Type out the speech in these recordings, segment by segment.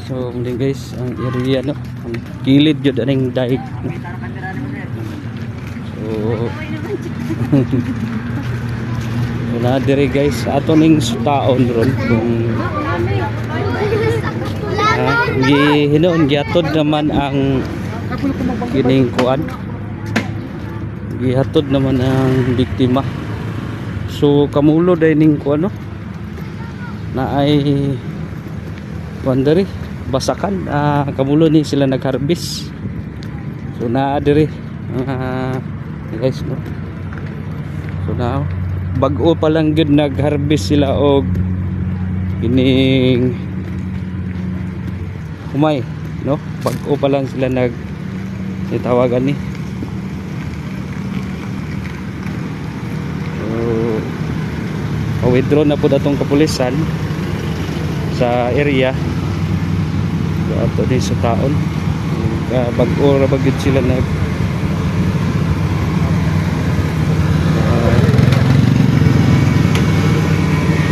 So muli guys, ang area no, ang kilid jud aning daig. So wala dire guys, ato ning taon ron kung hinon gihatod naman ang kining kuan. Gihatod naman ang biktima. So kamulo dai ning kuan no. Na ay kuan diri basakan, kamulo ni sila nag-harvest. So naa diri guys no. So now bag-o pa lang gud nag-harvest sila og ining humay no, bag-o pa lang sila itawagan ni. So withdraw na po datong kapulisan sa area ato din sa taon. Bag-o ra bagid sila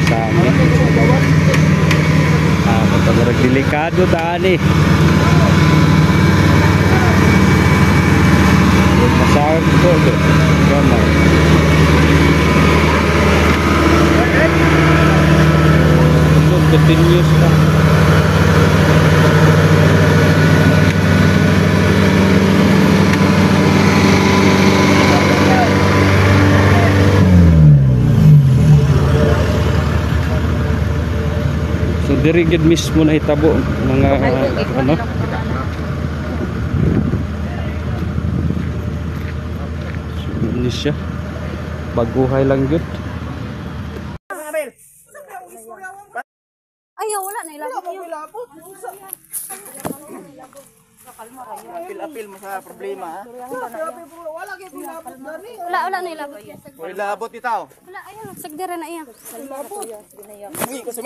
sa amin. Matag delikado tani. Masahod ko gamay. Continuous na. So diri gid mismo na hitabo mga ano. So ini siya. Baguhay lang gud. Ayaw, wala na ilapot yun. Apil-apil mo sa problema, ha? Wala na ilapot. Wala ilabot itaw. Wala, ayaw. Sagdira na iya.